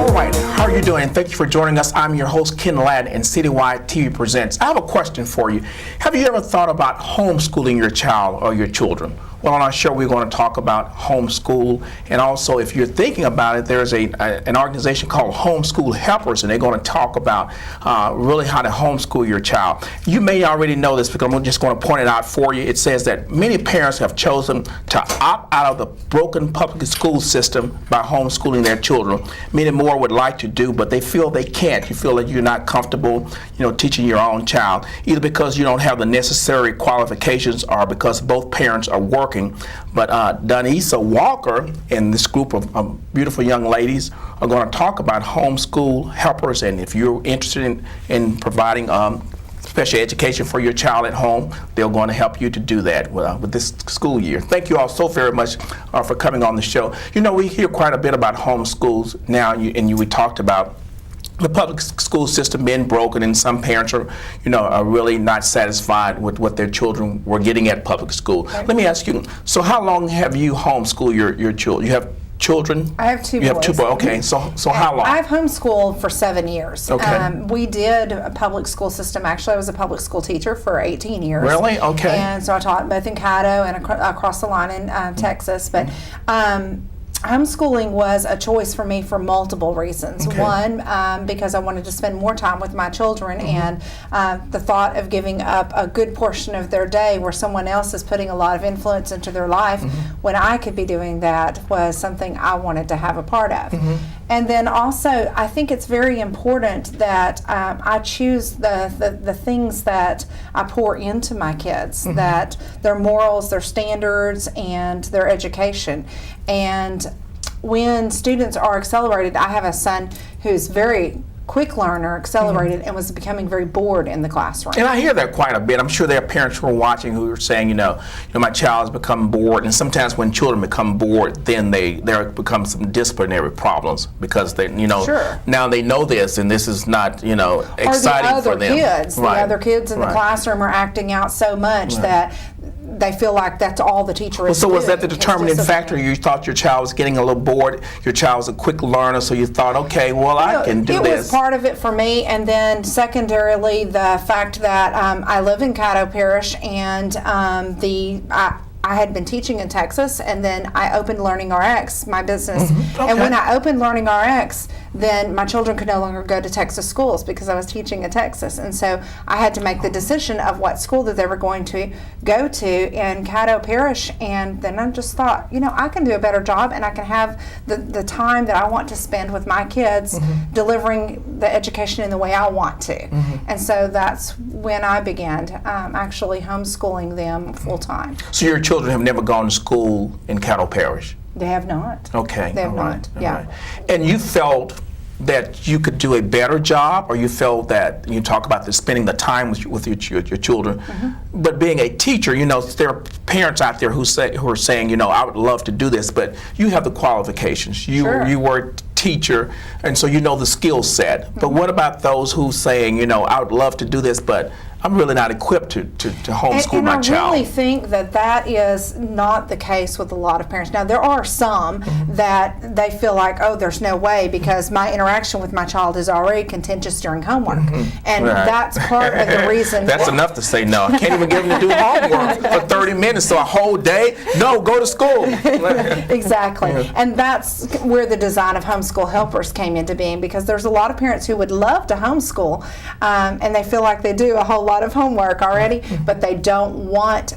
All right, how are you doing? Thank you for joining us. I'm your host, Ken Ladd, and CityWide TV presents. I have a question for you. Have you ever thought about homeschooling your child or your children? Well, on our show, we're going to talk about homeschool, and also, if you're thinking about it, there's an organization called HomeSchool Helpers, and they're going to talk about really how to homeschool your child. You may already know this because I'm just going to point it out for you. It says that many parents have chosen to opt out of the broken public school system by homeschooling their children. Many more would like to do, but they feel they can't. You feel that you're not comfortable, teaching your own child, either because you don't have the necessary qualifications or because both parents are working. But Donesa Walker and this group of beautiful young ladies are going to talk about homeschool helpers, and if you're interested in providing special education for your child at home, they're going to help you to do that with this school year. Thank you all so very much for coming on the show. We hear quite a bit about homeschools now, we talked about the public school system being broken, and some parents are really not satisfied with what their children were getting at public school. Right. Let me ask you, so how long have you homeschooled your children? You have children? I have two boys. You have two boys, okay. So how long? I've homeschooled for 7 years. Okay. We did a public school system. Actually, I was a public school teacher for 18 years. Really? Okay. And so I taught both in Caddo and across the line in Texas. But homeschooling was a choice for me for multiple reasons. Okay. One, because I wanted to spend more time with my children, and the thought of giving up a good portion of their day where someone else is putting a lot of influence into their life when I could be doing that was something I wanted to have a part of. And then also, I think it's very important that I choose the things that I pour into my kids, that their morals, their standards, and their education. And when students are accelerated, I have a son who's very quick learner, accelerated, and was becoming very bored in the classroom. And I hear that quite a bit. I'm sure there are parents who are watching who are saying, my child has become bored. And sometimes when children become bored, then there become some disciplinary problems because they, Sure. now they know this, and this is not, exciting for them. The other kids in the classroom are acting out so much that they feel like that's all the teacher is doing. So was that the is determining factor? You thought your child was getting a little bored, your child was a quick learner, so you thought, okay, well, I can do this. It was part of it for me, and then secondarily, the fact that I live in Caddo Parish, and I had been teaching in Texas, and then I opened Learning RX, my business. Okay. And when I opened Learning RX, then my children could no longer go to Texas schools because I was teaching in Texas. And so I had to make the decision of what school that they were going to go to in Caddo Parish. And then I just thought, I can do a better job, and I can have the time that I want to spend with my kids delivering the education in the way I want to. And so that's when I began actually homeschooling them full time. So your children have never gone to school in Caddo Parish? They have not. Okay. They have not. Yeah. Right. And you felt that you could do a better job, or you felt that you talk about spending the time with your children, but being a teacher, there are parents out there who are saying, I would love to do this, but you have the qualifications. You were a teacher, and so you know the skill set. But what about those who saying, I would love to do this, but I'm really not equipped to homeschool my child. And I really think that is not the case with a lot of parents. Now, there are some that they feel like, there's no way because my interaction with my child is already contentious during homework. And that's part of the reason. That's enough to say no. I can't even get them to do homework for 30 minutes, so a whole day? No, go to school. Exactly. And that's where the design of Homeschool Helpers came into being, because there's a lot of parents who would love to homeschool, and they feel like they do a whole lot of homework already, but they don't want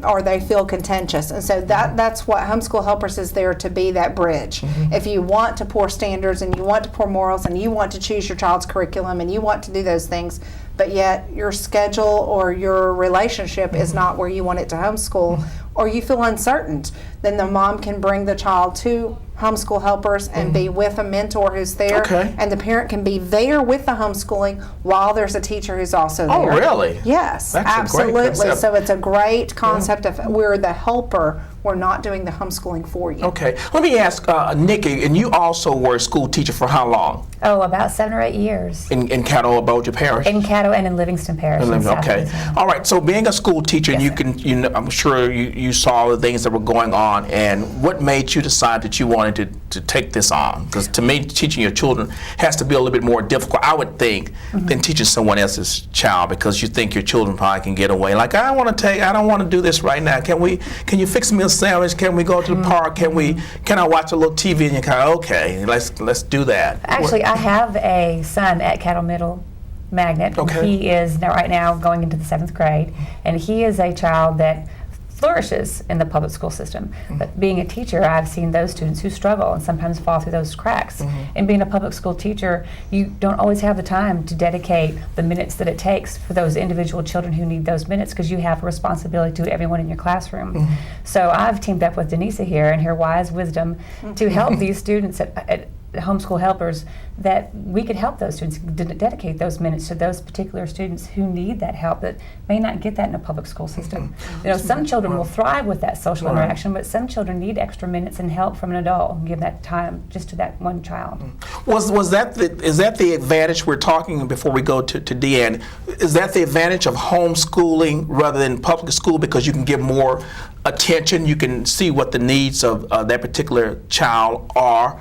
or they feel contentious. And so that's what Homeschool Helpers is there to be, that bridge. If you want to pour standards and you want to pour morals and you want to choose your child's curriculum and you want to do those things, but yet your schedule or your relationship is not where you want it to homeschool, or you feel uncertain, then the mom can bring the child to Homeschool Helpers and be with a mentor who's there, and the parent can be there with the homeschooling while there's a teacher who's also there. Oh, really? Yes, That's absolutely. A great concept. So it's a great concept of we're the helper we're not doing the homeschooling for you. Okay. Let me ask Nikki, and you also were a school teacher for how long? Oh, about 7 or 8 years. In Caddo or Bossier Parish? In Caddo and in Livingston Parish. in South Okay. Louisiana. All right. So being a school teacher, Yes, you sir. can, I'm sure you saw the things that were going on, and what made you decide that you wanted to take this on? Because to me, teaching your children has to be a little bit more difficult, I would think, than teaching someone else's child, because you think your children probably can get away. Like, I don't want to do this right now. Can you fix me a sandwich? Can we go to the park? Can I watch a little TV? And you're kind of, okay, let's do that. Actually, I have a son at Caddo Middle Magnet. Okay. He is right now going into the 7th grade, and he is a child that flourishes in the public school system. But being a teacher, I've seen those students who struggle and sometimes fall through those cracks. And being a public school teacher, you don't always have the time to dedicate the minutes that it takes for those individual children who need those minutes, because you have a responsibility to everyone in your classroom. So I've teamed up with Donesa here and her wise wisdom to help these students at Homeschool Helpers, that we could help those students dedicate those minutes to those particular students who need that help, that may not get that in a public school system. You know, some children will thrive with that social interaction, but some children need extra minutes and help from an adult and give that time just to that one child. Is that the advantage we're talking before we go to Deanne? Is that the advantage of homeschooling rather than public school, because you can give more attention, you can see what the needs of that particular child are?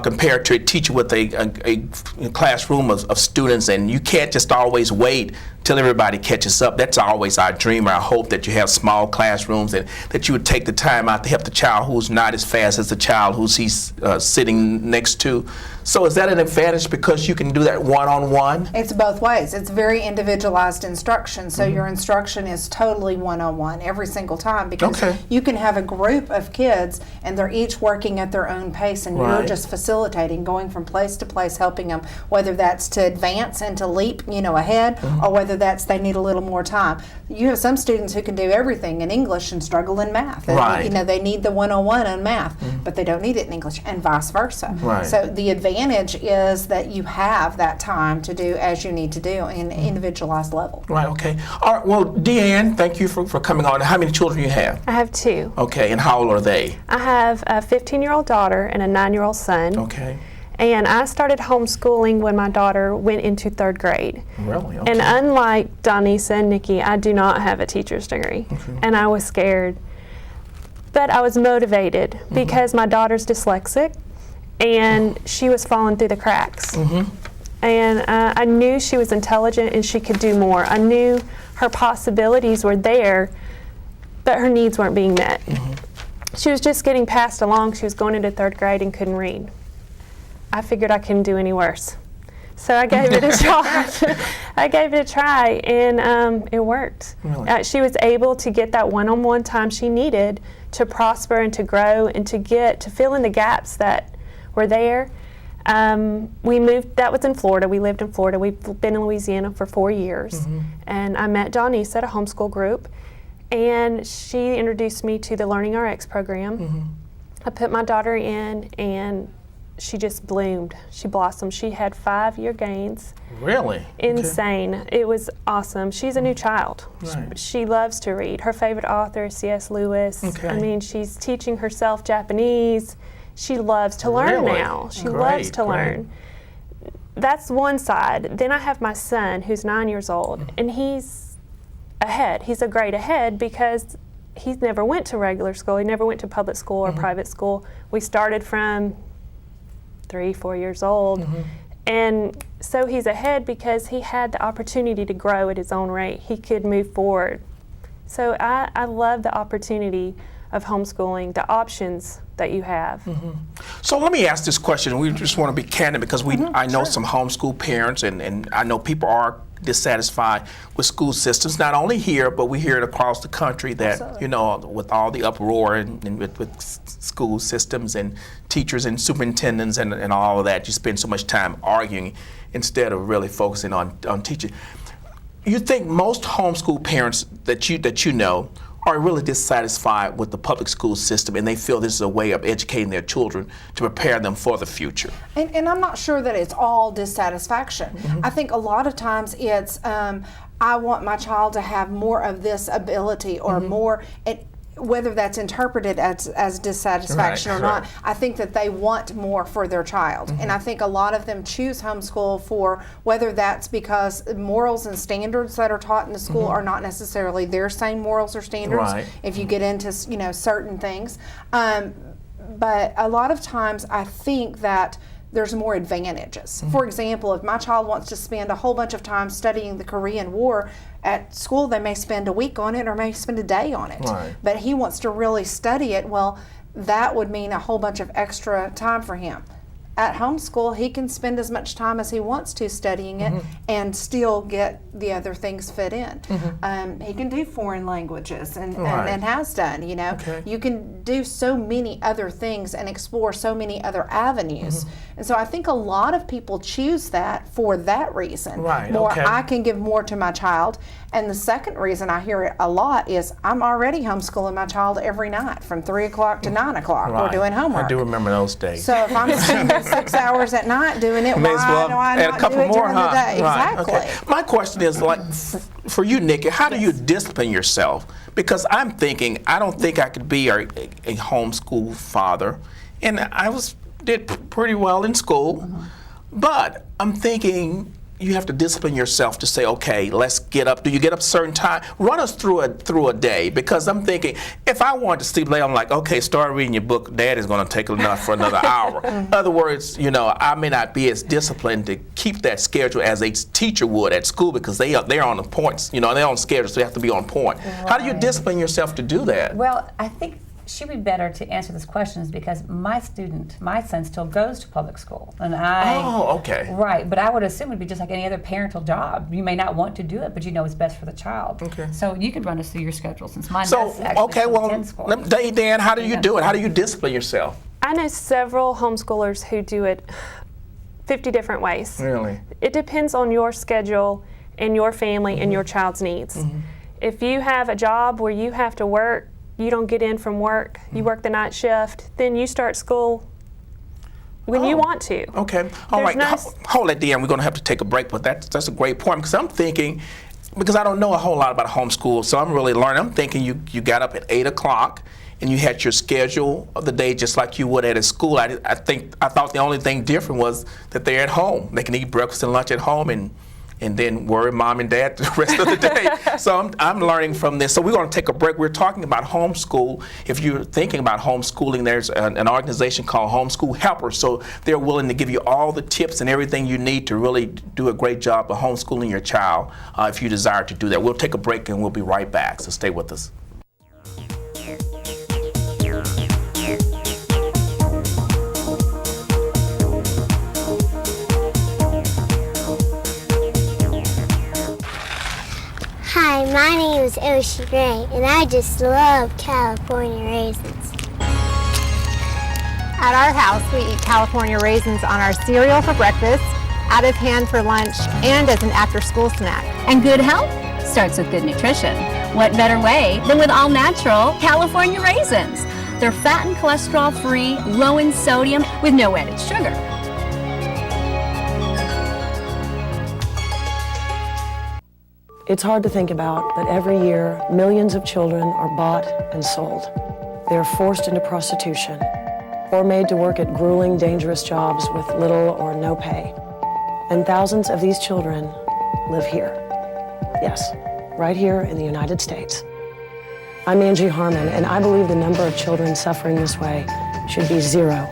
Compared to a teacher with a classroom of students, and you can't just always wait till everybody catches up. That's always our dream, our hope, that you have small classrooms and that you would take the time out to help the child who's not as fast as the child he's sitting next to. So is that an advantage because you can do that one-on-one? It's both ways. It's very individualized instruction, so your instruction is totally one-on-one every single time, because you can have a group of kids and they're each working at their own pace, and you're just facilitating, going from place to place, helping them, whether that's to advance and to leap, ahead, or whether that's they need a little more time. You have some students who can do everything in English and struggle in math. And, they need the one-on-one on math, but they don't need it in English, and vice versa. So the advantage is that you have that time to do as you need to do in an individualized level. Right, okay. All right, well, Deanne, thank you for coming on. How many children do you have? I have 2. Okay, and how old are they? I have a 15-year-old daughter and a 9-year-old son. Okay. And I started homeschooling when my daughter went into 3rd grade. Really? Okay. And unlike Donesa and Nikki, I do not have a teacher's degree. And I was scared. But I was motivated because my daughter's dyslexic and she was falling through the cracks. And I knew she was intelligent and she could do more. I knew her possibilities were there, but her needs weren't being met. She was just getting passed along. She was going into 3rd grade and couldn't read. I figured I couldn't do any worse. So I gave it a try. I gave it a try, and it worked. Really? She was able to get that one-on-one time she needed to prosper and to grow and to fill in the gaps that were there. We moved, that was in Florida. We lived in Florida. We've been in Louisiana for 4 years. And I met Donesa at a homeschool group, and she introduced me to the Learning RX program. I put my daughter in, and she just bloomed. She blossomed. She had 5-year gains. Really? Insane. Okay. It was awesome. She's a new child. Right. She loves to read. Her favorite author is C.S. Lewis. Okay. I mean, she's teaching herself Japanese. She loves to learn now. She loves to learn. That's one side. Then I have my son, who's 9 years old, and he's ahead. He's a grade ahead because he never went to regular school. He never went to public school or private school. We started from 3-4 years old, and so he's ahead because he had the opportunity to grow at his own rate. He could move forward. So I love the opportunity of homeschooling, the options that you have. So let me ask this question. We just want to be candid because I know some homeschool parents, and I know people are dissatisfied with school systems, not only here, but we hear it across the country that, with all the uproar and with school systems and teachers and superintendents and all of that, you spend so much time arguing instead of really focusing on teaching. You think most homeschool parents that you know are really dissatisfied with the public school system, and they feel this is a way of educating their children to prepare them for the future? And I'm not sure that it's all dissatisfaction. I think a lot of times it's, I want my child to have more of this ability or more. whether that's interpreted as dissatisfaction or not, I think that they want more for their child. And I think a lot of them choose homeschool for whether that's because morals and standards that are taught in the school are not necessarily their same morals or standards if you get into, you know, certain things. But a lot of times I think that there's more advantages. For example, if my child wants to spend a whole bunch of time studying the Korean War at school, they may spend a week on it or may spend a day on it. But he wants to really study it, well, that would mean a whole bunch of extra time for him. At homeschool, he can spend as much time as he wants to studying it and still get the other things fit in. He can do foreign languages and has done, you know. You can do so many other things and explore so many other avenues. And so I think a lot of people choose that for that reason. I can give more to my child. And the second reason I hear it a lot is I'm already homeschooling my child every night from 3 o'clock to 9 o'clock. We're doing homework. I do remember those days. So if I'm spending 6 hours at night doing it, why do I not do it during the day? Exactly. My question is, like, for you, Nikki, how do you discipline yourself? Because I'm thinking, I don't think I could be a homeschool father. And I did pretty well in school. But I'm thinking, you have to discipline yourself to say, okay, let's get up. Do you get up a certain time? Run us through a day, because I'm thinking, if I want to sleep late, I'm like, okay, start reading your book. Dad is going to take enough for another hour. In other words, you know, I may not be as disciplined to keep that schedule as a teacher would at school, because they're on the points. You know, they're on schedule, so they have to be on point. How do you discipline yourself to do that? Well, I think she'd be better to answer this question is because my son still goes to public school, and right, but I would assume it'd be just like any other parental job. You may not want to do it, but you know it's best for the child. So you could run us through your schedule, since mine does actually attend school. Dan, how do you do it? How do you discipline yourself? I know several homeschoolers who do it 50 different ways. Really? It depends on your schedule and your family and your child's needs. If you have a job where you have to work, you don't get in from work, you work the night shift, then you start school when you want to. Okay. All right. Hold it, Dan. We're going to have to take a break, but that's a great point, because I'm thinking, because I don't know a whole lot about homeschool, so I'm really learning. I'm thinking you got up at 8 o'clock and you had your schedule of the day just like you would at a school. I thought the only thing different was that they're at home. They can eat breakfast and lunch at home and then worry mom and dad the rest of the day. So I'm learning from this. So we're going to take a break. We're talking about homeschool. If you're thinking about homeschooling, there's an organization called HomeSchool Helpers. So they're willing to give you all the tips and everything you need to really do a great job of homeschooling your child if you desire to do that. We'll take a break and we'll be right back. So stay with us. Hi, my name is Ocean Gray, and I just love California raisins. At our house, we eat California raisins on our cereal for breakfast, out of hand for lunch, and as an after-school snack. And good health starts with good nutrition. What better way than with all-natural California raisins? They're fat and cholesterol-free, low in sodium, with no added sugar. It's hard to think about, but every year, millions of children are bought and sold. They are forced into prostitution or made to work at grueling, dangerous jobs with little or no pay. And thousands of these children live here. Yes, right here in the United States. I'm Angie Harmon, and I believe the number of children suffering this way should be 0.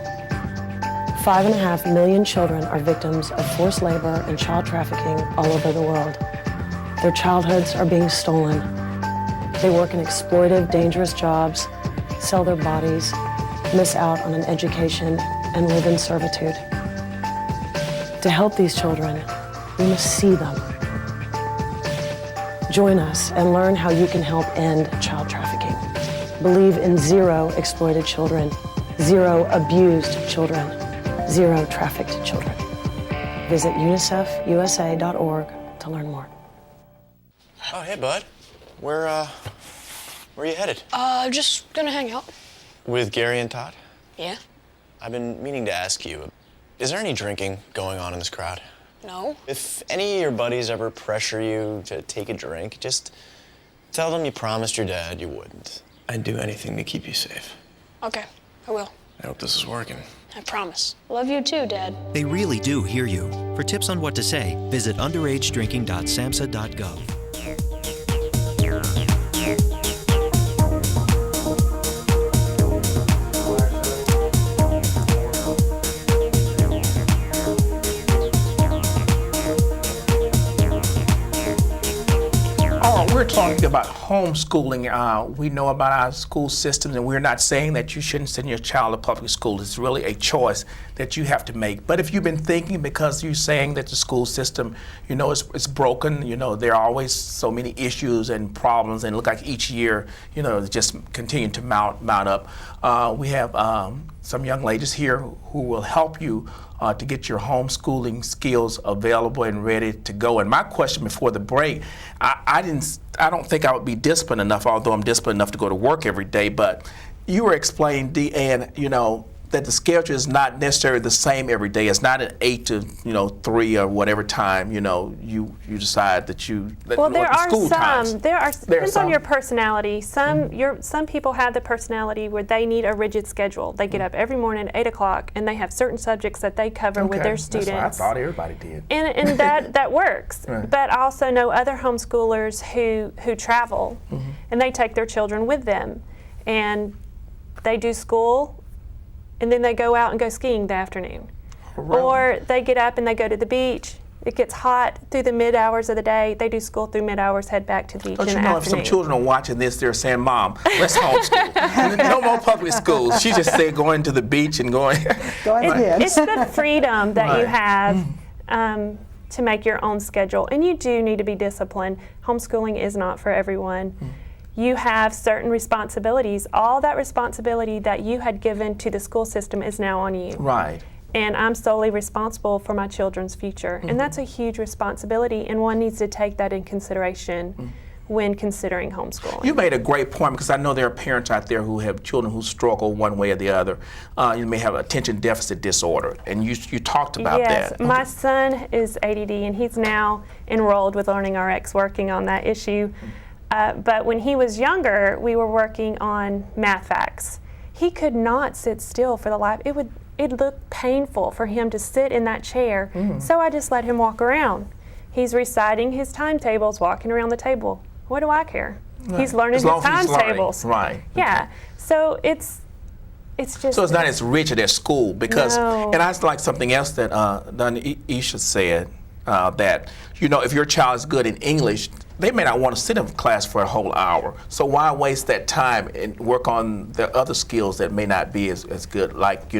5.5 million children are victims of forced labor and child trafficking all over the world. Their childhoods are being stolen. They work in exploitive, dangerous jobs, sell their bodies, miss out on an education, and live in servitude. To help these children, we must see them. Join us and learn how you can help end child trafficking. Believe in 0 exploited children, 0 abused children, 0 trafficked children. Visit unicefusa.org to learn more. Oh, hey, bud. Where are you headed? Just gonna hang out. With Gary and Todd? Yeah. I've been meaning to ask you, is there any drinking going on in this crowd? No. If any of your buddies ever pressure you to take a drink, just tell them you promised your dad you wouldn't. I'd do anything to keep you safe. Okay, I will. I hope this is working. I promise. Love you too, Dad. They really do hear you. For tips on what to say, visit underagedrinking.samhsa.gov. We're talking about homeschooling. We know about our school systems, and we're not saying that you shouldn't send your child to public school. It's really a choice that you have to make. But if you've been thinking, because you're saying that the school system, it's broken, there are always so many issues and problems, and it looks like each year, it's just continue to mount up. We have some young ladies here who will help you to get your homeschooling skills available and ready to go. And my question before the break, I don't think I would be disciplined enough, although I'm disciplined enough to go to work every day, but you were explaining, Deanne, that the schedule is not necessarily the same every day. It's not an 8 to 3 or whatever time you decide that you. Well, there are school some. Times. Depends on your personality. Some people have the personality where they need a rigid schedule. They get up every morning at 8 o'clock and they have certain subjects that they cover with their students. That's what I thought everybody did. And that works. Right. But I also know other homeschoolers who travel and they take their children with them and they do school. And then they go out and go skiing the afternoon. Right. Or they get up and they go to the beach. It gets hot through the mid-hours of the day. They do school through mid-hours, head back to the beach in the afternoon. If some children are watching this, they're saying, Mom, let's homeschool. No more public schools. She just said going to the beach and going. Go ahead. It's the freedom that you have to make your own schedule. And you do need to be disciplined. Homeschooling is not for everyone. You have certain responsibilities. All that responsibility that you had given to the school system is now on you. Right. And I'm solely responsible for my children's future. And that's a huge responsibility, and one needs to take that in consideration when considering homeschooling. You made a great point, because I know there are parents out there who have children who struggle one way or the other. You may have attention deficit disorder, and you talked about that. Yes, my son is ADD, and he's now enrolled with Learning RX working on that issue. But when he was younger, we were working on math facts. He could not sit still for the life. It looked painful for him to sit in that chair. So I just let him walk around. He's reciting his timetables, walking around the table. What do I care? Right. He's learning his timetables. Right. Yeah. So it's just. So it's not as rigid as school, because, and that's like something else that Donesa said, that if your child is good in English, they may not want to sit in class for a whole hour. So why waste that time and work on the other skills that may not be as good, like,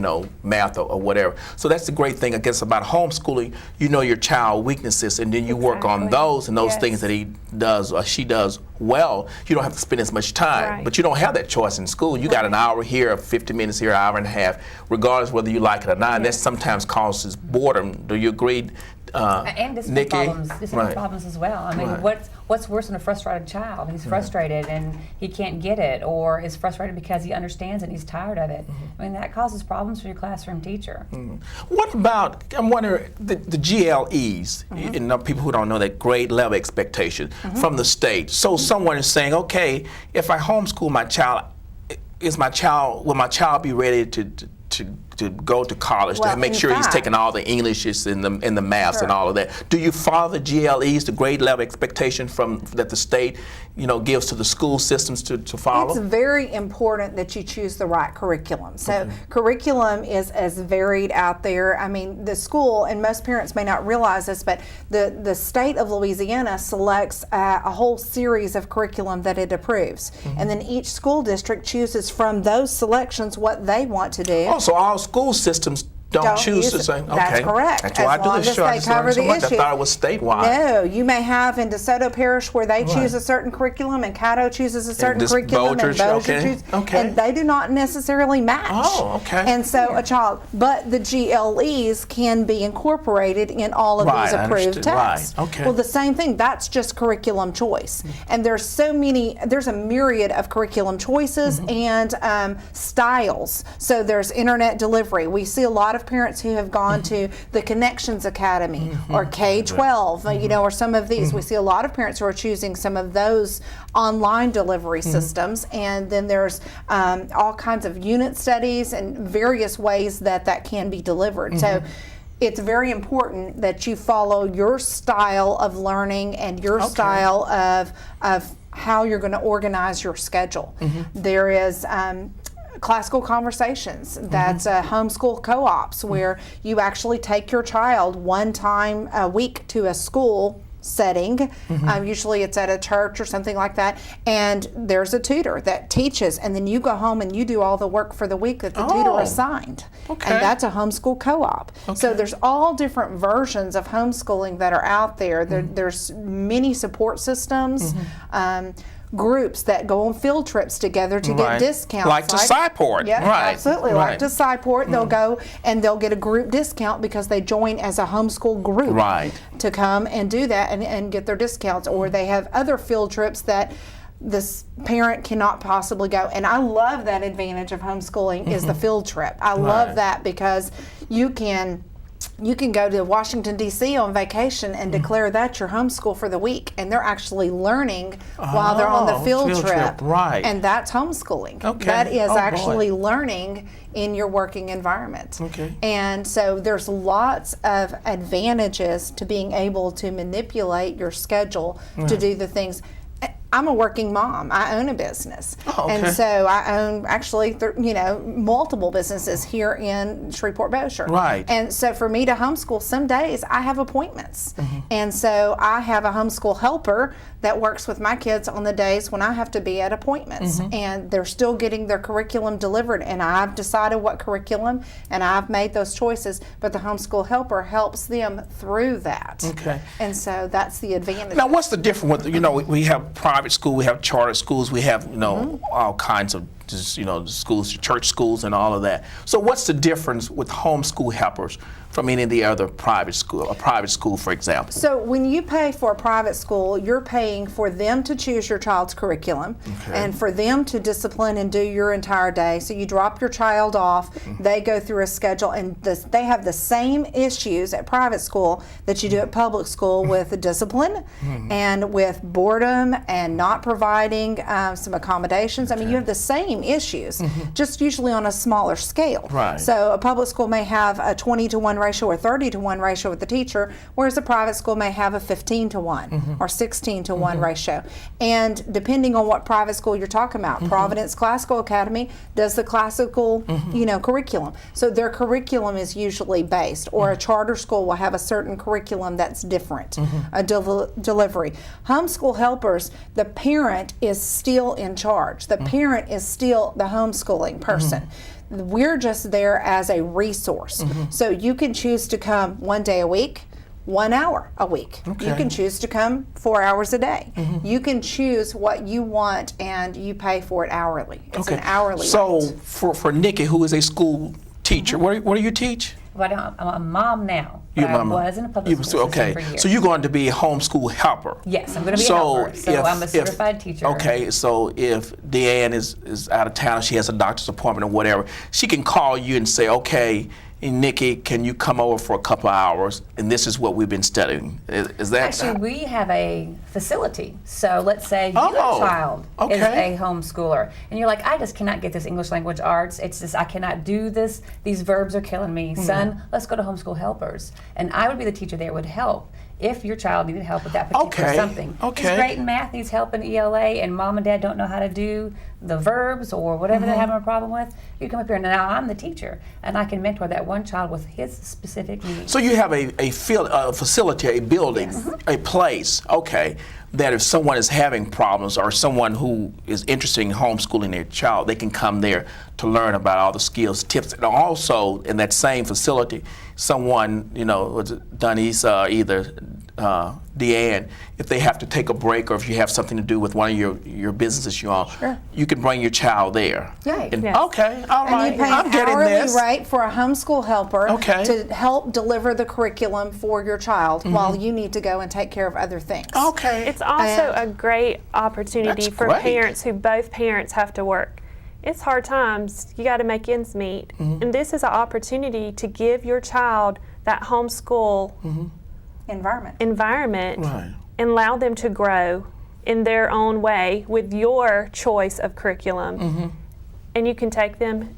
math or whatever. So that's the great thing, I guess, about homeschooling. You know your child's weaknesses, and then you work on those and those things that he does or she does well. You don't have to spend as much time. But you don't have that choice in school. You got an hour here, 50 minutes here, an hour and a half, regardless whether you like it or not. And that sometimes causes boredom. Do you agree? And discipline problems as well. I mean, what's worse than a frustrated child? He's frustrated and he can't get it, or is frustrated because he understands it and he's tired of it. I mean, that causes problems for your classroom teacher. What about, I'm wondering, the GLEs, people who don't know that, grade level expectation from the state. So someone is saying, okay, if I homeschool my child, will my child be ready to go to college, to make sure he's taking all the Englishes and the maths and all of that? Do you follow the GLEs, the grade level expectation that the state gives to the school systems to follow? It's very important that you choose the right curriculum. So curriculum is as varied out there. I mean, the school, and most parents may not realize this, but the state of Louisiana selects a whole series of curriculum that it approves. And then each school district chooses from those selections what they want to do. Oh, so all school systems don't choose to say, okay. That's correct. That's why I do this show. I just learned so much. I thought it was statewide. No, you may have in DeSoto Parish where they choose a certain curriculum, and Caddo chooses a certain curriculum, and Bossier chooses, and they do not necessarily match. Oh, okay. And so but the GLEs can be incorporated in all of these approved tests. Right. Okay. Well, the same thing. That's just curriculum choice, and there's a myriad of curriculum choices and styles. So there's internet delivery. We see a lot of of parents who have gone to the Connections Academy or K-12, you know, or some of these. We see a lot of parents who are choosing some of those online delivery systems, and then there's all kinds of unit studies and various ways that can be delivered. So it's very important that you follow your style of learning and your style of how you're going to organize your schedule. There is classical conversations. That's homeschool co-ops where you actually take your child one time a week to a school setting. Usually it's at a church or something like that, and there's a tutor that teaches, and then you go home and you do all the work for the week that the tutor assigned. And that's a homeschool co-op. So there's all different versions of homeschooling that are out there. There's many support systems. Groups that go on field trips together to get discounts. Like to Cyport. Yeah, absolutely. Like to Cyport, they'll go and they'll get a group discount because they join as a homeschool group to come and do that and get their discounts. Or they have other field trips that this parent cannot possibly go. And I love that advantage of homeschooling is the field trip. I love that because you can go to Washington, D.C. on vacation and declare that your homeschool for the week, and they're actually learning while they're on the field trip. And that's homeschooling. That is actually learning in your working environment. And so there's lots of advantages to being able to manipulate your schedule to do the things. I'm a working mom. I own a business. And so I own actually, multiple businesses here in Shreveport-Bossier. And so for me to homeschool, some days I have appointments. And so I have a homeschool helper that works with my kids on the days when I have to be at appointments. And they're still getting their curriculum delivered, and I've decided what curriculum, and I've made those choices, but the homeschool helper helps them through that. And so that's the advantage. Now, what's the difference with, we have private school, we have charter schools, we have, all kinds of schools, church schools and all of that. So what's the difference with homeschool helpers from any of the other private school, a private school, for example? So when you pay for a private school, you're paying for them to choose your child's curriculum and for them to discipline and do your entire day. So you drop your child off, they go through a schedule, and they have the same issues at private school that you do at public school with the discipline and with boredom and not providing some accommodations. I mean, you have the same issues, just usually on a smaller scale. So a public school may have a 20-to-1 ratio or 30-to-1 ratio with the teacher, whereas a private school may have a 15-to-1 or 16-to-1 ratio. And depending on what private school you're talking about, Providence Classical Academy does the classical, curriculum. So their curriculum is usually based, or a charter school will have a certain curriculum that's different, a delivery. Homeschool helpers, the parent is still in charge. The parent is still the homeschooling person. We're just there as a resource. So you can choose to come one day a week, 1 hour a week. You can choose to come 4 hours a day. You can choose what you want, and you pay for it hourly. It's an hourly rate. For Nikki, who is a school teacher, what do you teach? Well, I'm a mom now. But I was in a public school system for years. So you're going to be a homeschool helper. Yes, I'm going to be a helper. So I'm a certified teacher. Okay, so if Deanne is out of town, she has a doctor's appointment or whatever, she can call you and say, okay, Nikki, can you come over for a couple of hours? And this is what we've been studying. Is that actually? We have a facility. So let's say your child is a homeschooler, and you're like, I just cannot get this English language arts. It's just I cannot do this. These verbs are killing me. Son, let's go to Homeschool Helpers, and I would be the teacher that would help. If your child needed help with that particular something. He's great in math, he's helping ELA, and mom and dad don't know how to do the verbs or whatever they're having a problem with, you come up here, and now I'm the teacher, and I can mentor that one child with his specific needs. So you have a facility, a building, a place, that if someone is having problems or someone who is interested in homeschooling their child, they can come there to learn about all the skills, tips, and also in that same facility, someone, Donesa, either Deanne, if they have to take a break or if you have something to do with one of your businesses you're on, you can bring your child there. Okay, all right, and you pay I'm getting this. Rate for a homeschool helper to help deliver the curriculum for your child while you need to go and take care of other things. It's also a great opportunity for parents who both parents have to work. it's hard times. You got to make ends meet. And this is an opportunity to give your child that homeschool environment Right. and allow them to grow in their own way with your choice of curriculum. And you can take them,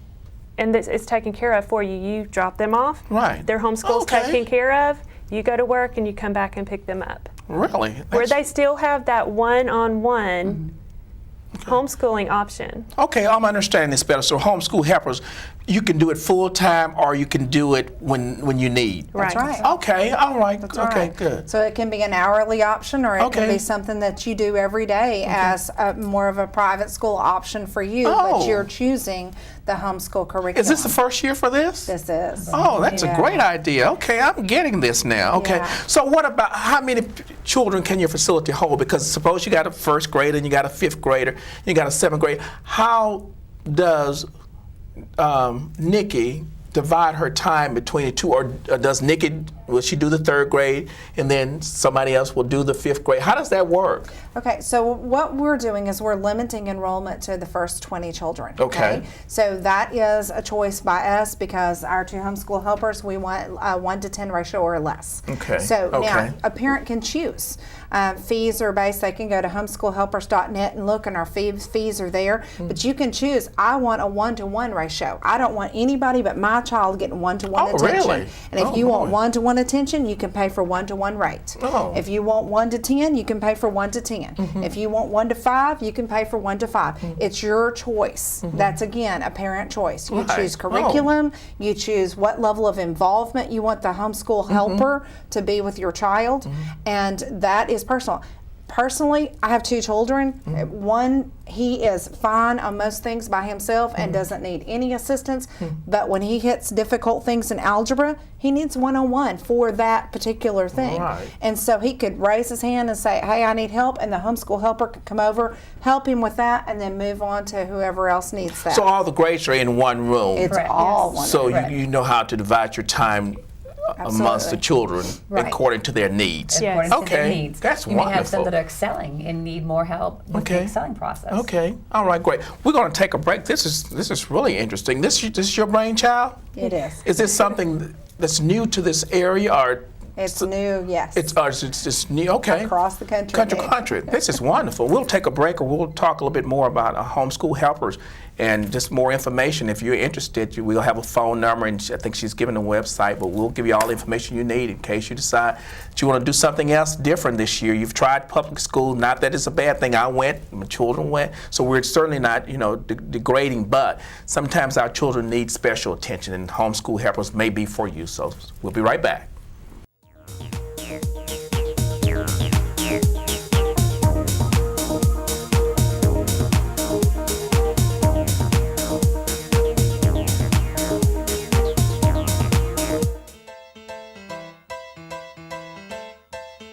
and this is taken care of for you. You drop them off. Right. Their homeschool's taken care of. You go to work and you come back and pick them up. Really? Where they still have that one-on-one homeschooling option. Okay, I'm understanding this better. So homeschool helpers, you can do it full time or you can do it when you need. That's right. Okay, all right. That's okay, right. good. So it can be an hourly option, or it can Okay. be something that you do every day as more of a private school option for you, Oh. but you're choosing the homeschool curriculum. Is this the first year for this? This is. Oh, that's Yeah. a great idea. Okay, I'm getting this now. Okay, Yeah. so what about how many children can your facility hold? Because suppose you got a first grader and you got a fifth grader, you got a seventh grader. How does Nikki divide her time between the two, or does Nikki, will she do the third grade and then somebody else will do the fifth grade? How does that work? Okay, so what we're doing is we're limiting enrollment to the first 20 children. Okay. So that is a choice by us because our two homeschool helpers, we want a 1-to-10 ratio or less. Okay, So okay. now a parent can choose. Fees are based, they can go to homeschoolhelpers.net and look, and our fees are there. But you can choose, I want a 1-to-1 ratio. I don't want anybody but my child getting 1-to-1 Oh, attention. really? And if Oh, you want boy. 1-to-1 attention, you can pay for 1-to-1 rate. Oh. If you want 1-to-10, you can pay for 1-to-10. If you want 1-to-5, you can pay for 1-to-5. It's your choice. That's, again, a parent choice. You Right. choose curriculum, you choose what level of involvement you want the homeschool helper to be with your child, and that is personal. Personally, I have two children. One, he is fine on most things by himself and doesn't need any assistance, but when he hits difficult things in algebra, he needs one-on-one for that particular thing. Right. And so he could raise his hand and say, hey, I need help, and the homeschool helper could come over, help him with that, and then move on to whoever else needs that. So all the grades are in one room. It's Correct. all Yes. one. So Correct. you know how to divide your time amongst the Absolutely. children Right. according to their needs. Yes. According to their Okay, needs. that's you may have some wonderful. that are excelling and need more help with the Okay. excelling process. Okay, all right, great. We're going to take a break. This is really interesting. This is your brainchild? It is. Is this something that's new to this area, or It's new, yes. it's just new? Okay. Across the country. Country. This is wonderful. We'll take a break, and we'll talk a little bit more about homeschool helpers and just more information. If you're interested, we'll have a phone number, and I think she's given a website, but we'll give you all the information you need in case you decide that you want to do something else different this year. You've tried public school. Not that it's a bad thing. I went, my children went, so we're certainly not, degrading, but sometimes our children need special attention, and homeschool helpers may be for you. So we'll be right back.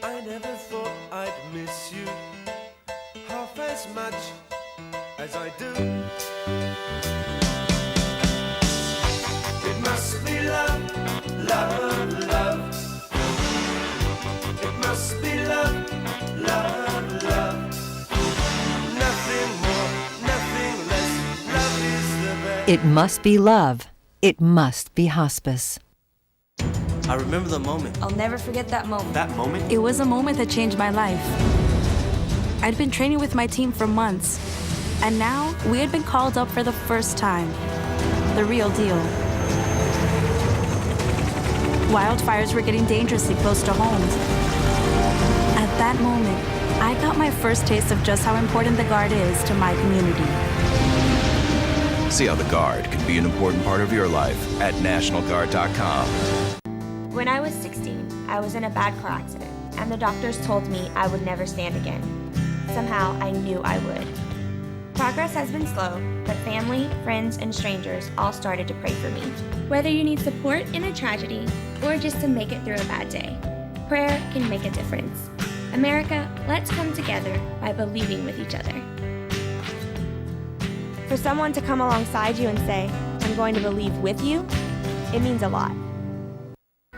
I never thought I'd miss you half as much as I do. It must be love, love, love. It must be love, love, love. Nothing more, nothing less. Love is the best. It must be love. It must be hospice. I remember the moment. I'll never forget that moment. That moment? It was a moment that changed my life. I'd been training with my team for months, and now we had been called up for the first time. The real deal. Wildfires were getting dangerously close to homes. At that moment, I got my first taste of just how important the Guard is to my community. See how the Guard can be an important part of your life at NationalGuard.com. When I was 16, I was in a bad car accident, and the doctors told me I would never stand again. Somehow, I knew I would. Progress has been slow, but family, friends, and strangers all started to pray for me. Whether you need support in a tragedy or just to make it through a bad day, prayer can make a difference. America, let's come together by believing with each other. For someone to come alongside you and say, I'm going to believe with you, it means a lot.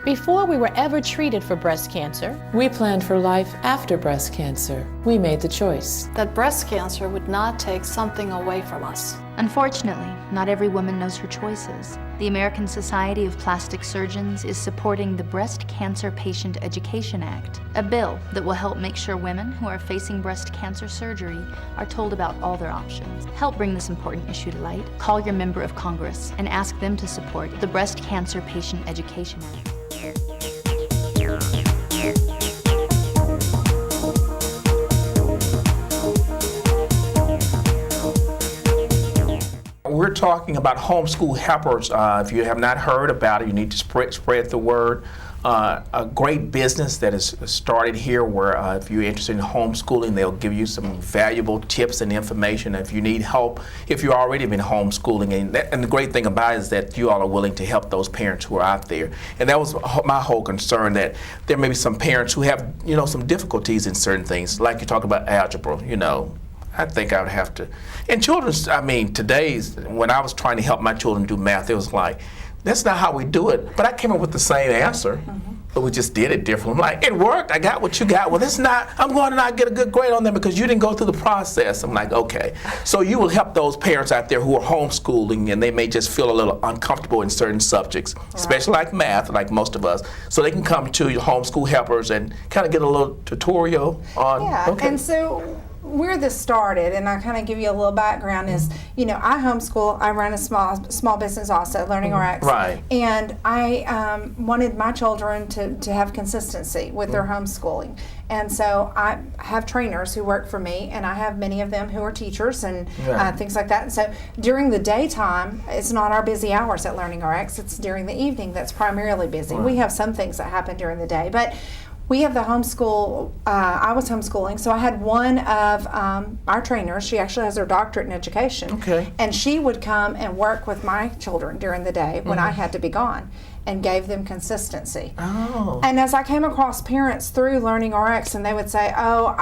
Before we were ever treated for breast cancer, we planned for life after breast cancer. We made the choice that breast cancer would not take something away from us. Unfortunately, not every woman knows her choices. The American Society of Plastic Surgeons is supporting the Breast Cancer Patient Education Act, a bill that will help make sure women who are facing breast cancer surgery are told about all their options. Help bring this important issue to light. Call your member of Congress and ask them to support the Breast Cancer Patient Education Act. We're talking about Homeschool Helpers. If you have not heard about it, you need to spread the word. A great business that is started here where if you're interested in homeschooling, they'll give you some valuable tips and information. If you need help, if you've already been homeschooling, and the great thing about it is that you all are willing to help those parents who are out there. And that was my whole concern, that there may be some parents who have, some difficulties in certain things, like you talk about algebra, I think I would have to. And children's, today's, when I was trying to help my children do math, it was like, that's not how we do it. But I came up with the same answer, but we just did it differently. I'm like, it worked, I got what you got. Well, that's not, I'm going to not get a good grade on them because you didn't go through the process. I'm like, okay. So you will help those parents out there who are homeschooling and they may just feel a little uncomfortable in certain subjects, especially like math, like most of us. So they can come to your Homeschool Helpers and kind of get a little tutorial on. Yeah, and so where this started, and I kind of give you a little background, is, I homeschool, I run a small business also, Learning RX. Right. And I wanted my children to have consistency with their homeschooling. And so I have trainers who work for me, and I have many of them who are teachers and things like that. And so during the daytime, it's not our busy hours at Learning RX, it's during the evening that's primarily busy. Right. We have some things that happen during the day, but we have the homeschool, I was homeschooling, so I had one of our trainers, she actually has her doctorate in education, and she would come and work with my children during the day when I had to be gone, and gave them consistency. Oh. And as I came across parents through Learning RX, and they would say, oh,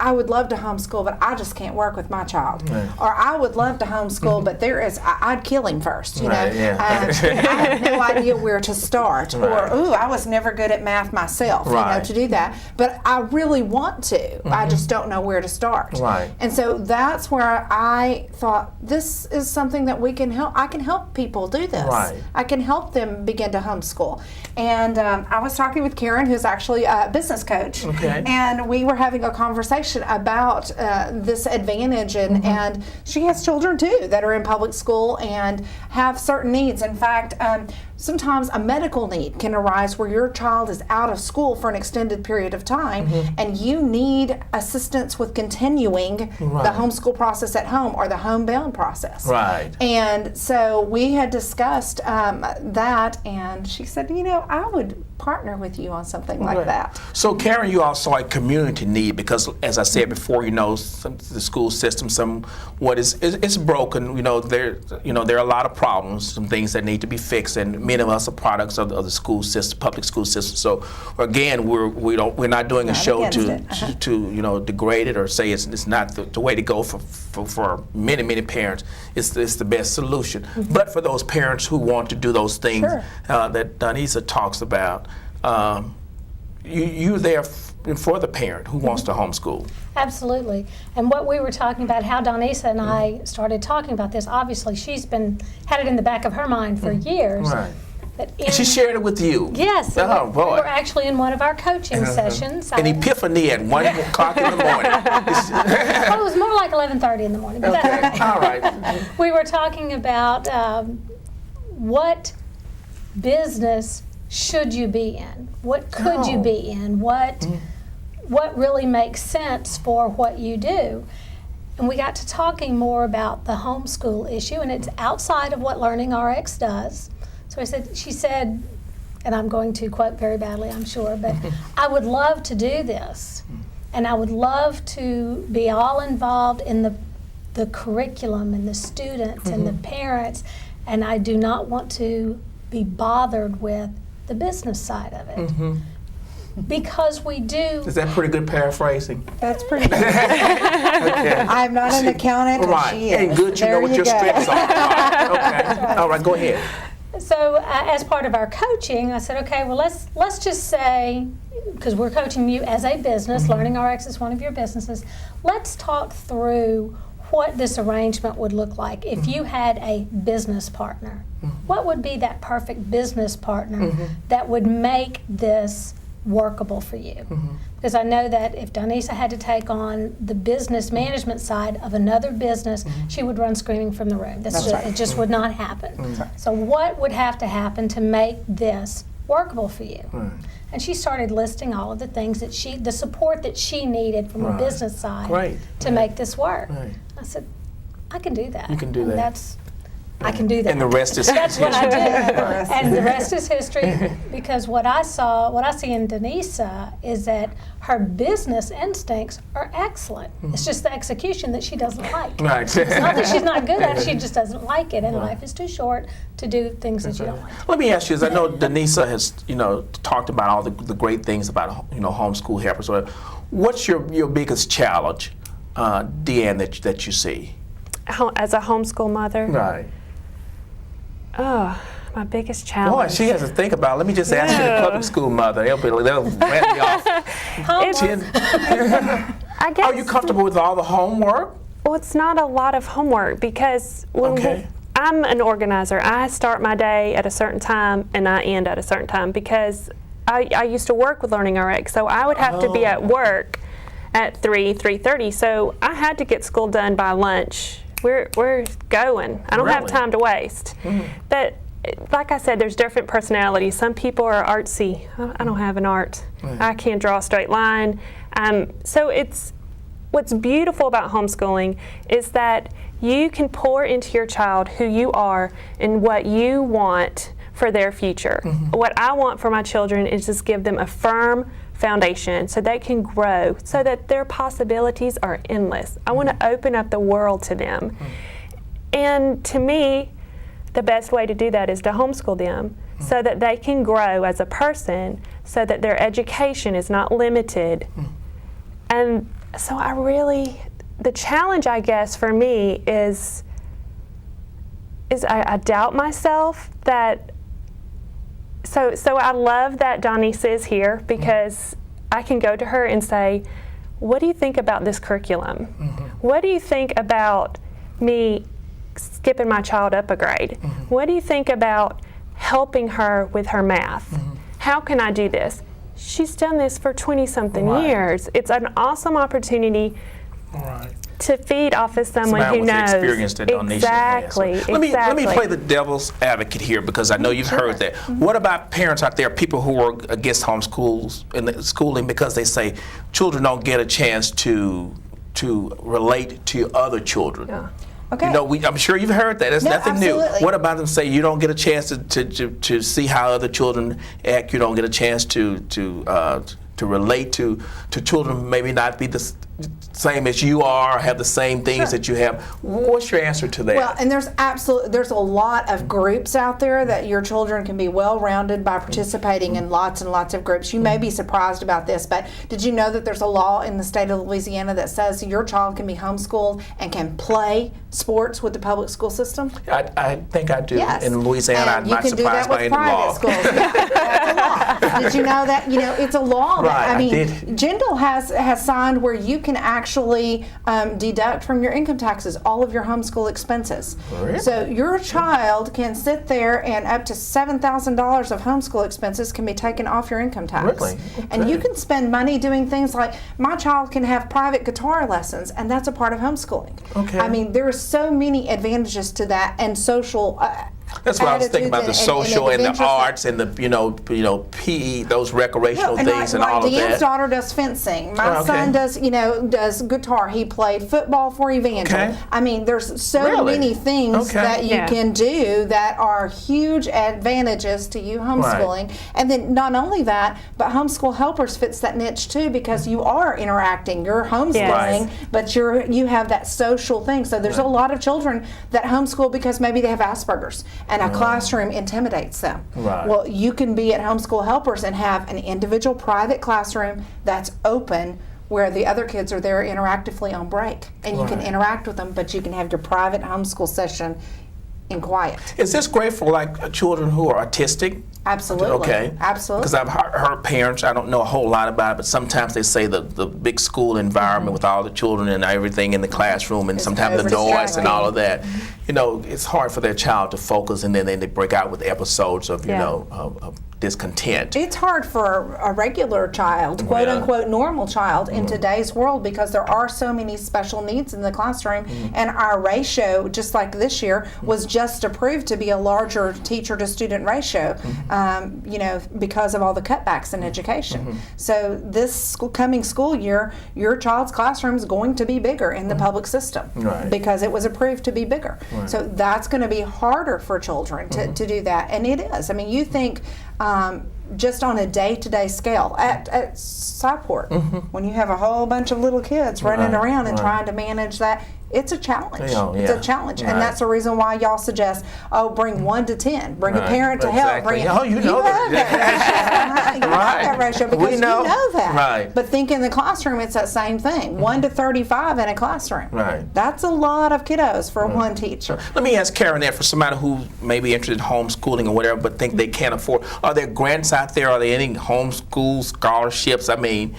I would love to homeschool, but I just can't work with my child. Right. Or I would love to homeschool, but I'd kill him first, Right, yeah. I have no idea where to start. Right. Or, ooh, I was never good at math myself, to do that. But I really want to. I just don't know where to start. Right. And so that's where I thought, this is something that we can help. I can help people do this. Right. I can help them begin to homeschool. And I was talking with Karen, who's actually a business coach, and we were having a conversation about this advantage, and she has children too that are in public school and have certain needs. In fact, sometimes a medical need can arise where your child is out of school for an extended period of time, and you need assistance with continuing the homeschool process at home or the homebound process. Right. And so we had discussed that, and she said, I would partner with you on something like that. So Karen, you also a community need, because as I said before, the school system it's broken. There are a lot of problems, some things that need to be fixed, and many of us are products of the school system, public school system. So again, we're not doing a show to degrade it or say it's not the way to go for many parents. It's the best solution. But for those parents who want to do those things that Donesa talks about, you're there for the parent who wants to homeschool. Absolutely. And what we were talking about, how Donesa and I started talking about this, obviously she's had it in the back of her mind for years. Right. She shared it with you. Yes. Oh, boy. We were actually in one of our coaching sessions. An epiphany at 1 o'clock in the morning. Well, it was more like 11:30 in the morning. But that's okay. All right. We were talking about what business should you be in? What could you be in? What really makes sense for what you do? And we got to talking more about the homeschool issue, and it's outside of what Learning RX does. So she said, and I'm going to quote very badly, I'm sure, but I would love to do this, and I would love to be all involved in the curriculum and the students and the parents, and I do not want to be bothered with the business side of it. Because we do. Is that pretty good paraphrasing? That's pretty good. I'm not an accountant, right. She is. Hey, good, there know what your strengths are. Okay. All right, go ahead. So as part of our coaching, I said, okay, well, let's just say, because we're coaching you as a business, Learning RX is one of your businesses, let's talk through what this arrangement would look like if you had a business partner. What would be that perfect business partner that would make this workable for you? Because I know that if Donesa had to take on the business management side of another business, she would run screaming from the room. It just would not happen. So what would have to happen to make this workable for you? And she started listing all of the things that the support that she needed from a business side to make this work. I said, I can do that. You can do that. I can do that. And the rest is That's what I do. And the rest is history, because what I see in Donesa is that her business instincts are excellent. It's just the execution that she doesn't like. Right. It's not that she's not good at it, she just doesn't like it, and life is too short to do things that you don't like. Let me ask you, as I know Donesa has, talked about all the great things about, Homeschool Helpers. What's your biggest challenge, Deanne, that you see? As a homeschool mother? Right. Oh, my biggest challenge. Boy, she has to think about it. Let me just ask you, the public school mother. They'll rant me off. I guess. Are you comfortable with all the homework? Well, it's not a lot of homework because I'm an organizer. I start my day at a certain time and I end at a certain time because I used to work with Learning RX, so I would have to be at work at 3:30. So I had to get school done by lunch. We're going. I don't have time to waste. But like I said, there's different personalities. Some people are artsy. I don't have an art. I can't draw a straight line. So what's beautiful about homeschooling is that you can pour into your child who you are and what you want for their future. What I want for my children is just give them a firm foundation so they can grow, so that their possibilities are endless. I want to open up the world to them. And to me, the best way to do that is to homeschool them so that they can grow as a person, so that their education is not limited. And so the challenge, I guess, for me is I doubt myself that. So I love that Donesa is here because I can go to her and say, what do you think about this curriculum? What do you think about me skipping my child up a grade? What do you think about helping her with her math? How can I do this? She's done this for 20-something years. It's an awesome opportunity to feed off of someone who knows. Experience that Donesa exactly. has. Let me play the devil's advocate here because I know you've heard that. What about parents out there, people who are against schooling because they say children don't get a chance to relate to other children? Okay. I'm sure you've heard that. It's nothing absolutely. new. What about them say you don't get a chance to see how other children act? You don't get a chance to relate to children who maybe not be the same as you are, have the same things that you have. What's your answer to that? Well, and there's a lot of groups out there that your children can be well-rounded by participating in lots and lots of groups. You may be surprised about this, but did you know that there's a law in the state of Louisiana that says your child can be homeschooled and can play sports with the public school system? I think I do. Yes. In Louisiana, I'm not surprised by any law. Schools. Yeah, that's a law. Did you know that? It's a law. Right, I mean, did. Jindal has signed where you can actually deduct from your income taxes all of your homeschool expenses. Really? So your child can sit there and up to $7,000 of homeschool expenses can be taken off your income tax. Really? Okay. And you can spend money doing things like my child can have private guitar lessons, and that's a part of homeschooling. Okay. I mean, there are so many advantages to that, and social. That's what I was thinking about, the social and the arts and the PE, those recreational things and all of that. Deanne's daughter does fencing. My son does guitar. He played football for Evangel. Okay. I mean, there's so many things that you can do that are huge advantages to you homeschooling. Right. And then not only that, but Homeschool Helpers fits that niche too because you are interacting. You're homeschooling, but you have that social thing. So there's a lot of children that homeschool because maybe they have Asperger's. And a classroom intimidates them. Right. Well, you can be at Homeschool Helpers and have an individual private classroom that's open where the other kids are there interactively on break. And you can interact with them, but you can have your private homeschool session and quiet. Is this great for like children who are autistic? Absolutely. Okay. Absolutely. Because I've heard parents, I don't know a whole lot about it, but sometimes they say the big school environment with all the children and everything in the classroom and sometimes the noise and all of that, you know, it's hard for their child to focus, and then they break out with episodes of, you know, of discontent. It's hard for a regular child, quote unquote normal child in today's world, because there are so many special needs in the classroom, and our ratio, just like this year, was just approved to be a larger teacher to student ratio, you know, because of all the cutbacks in education. So this coming school year, your child's classroom is going to be bigger in the public system because it was approved to be bigger. So that's going to be harder for children to do that, and it is. I mean, you think just on a day-to-day scale at Cyport, when you have a whole bunch of little kids running around and trying to manage that, it's a challenge. It's a challenge, and that's the reason why y'all suggest, oh, bring 1 to 10, bring a parent to help. Bring you know that. You have that ratio because you know that. Right. But think in the classroom, it's that same thing. 1 to 35 in a classroom. Right. That's a lot of kiddos for one teacher. Let me ask Karen that, for somebody who may be interested in homeschooling or whatever, but think they can't afford. Are there grants out there? Are there any homeschool scholarships? I mean,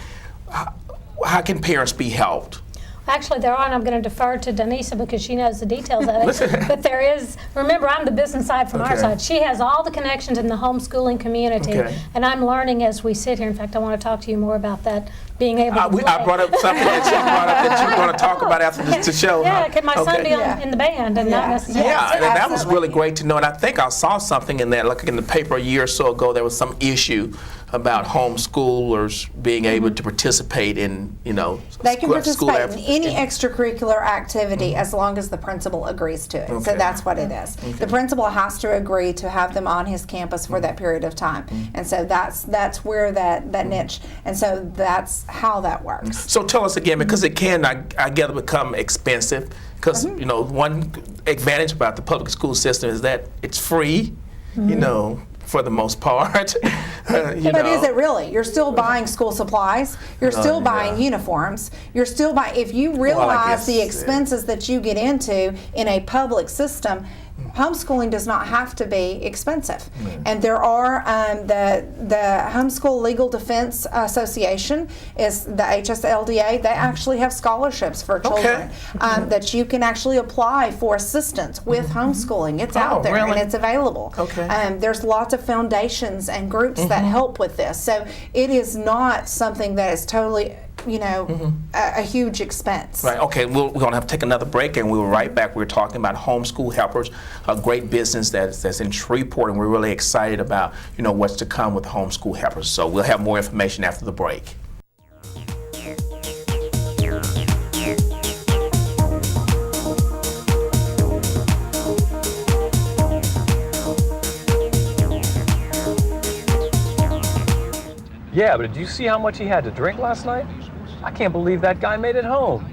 how can parents be helped? Actually, there are, and I'm going to defer to Donesa because she knows the details of it. But there is, remember, I'm the business side from our side. She has all the connections in the homeschooling community, and I'm learning as we sit here. In fact, I want to talk to you more about that, being able to play. I brought up something that you brought up that you're going to talk about after the show. Yeah, could my son be in the band and not necessarily? Yeah, and that was really great to know. And I think I saw something in that, like in the paper a year or so ago, there was some issue about homeschoolers being able to participate in, you know, they can participate in any extracurricular activity as long as the principal agrees to it. So that's what it is. The principal has to agree to have them on his campus for that period of time, and so that's where that niche, and so that's how that works. So tell us again, because it can, I gather, become expensive. Because you know, one advantage about the public school system is that it's free. You know, for the most part. But is it really? You're still buying school supplies. You're still buying uniforms. You're still buying. If you realize the expenses that you get into in a public system, homeschooling does not have to be expensive. And there are the Homeschool Legal Defense Association is the HSLDA. They actually have scholarships for children that you can actually apply for assistance with homeschooling. It's out there and it's available. There's lots of foundations and groups that help with this. So it is not something that is totally, you know, a huge expense. Right. Okay. We're going to have to take another break, and we'll be right back. We're talking about HomeSchool Helpers, a great business that's in Shreveport, and we're really excited about, you know, what's to come with HomeSchool Helpers. So we'll have more information after the break. Yeah, but did you see how much he had to drink last night? I can't believe that guy made it home.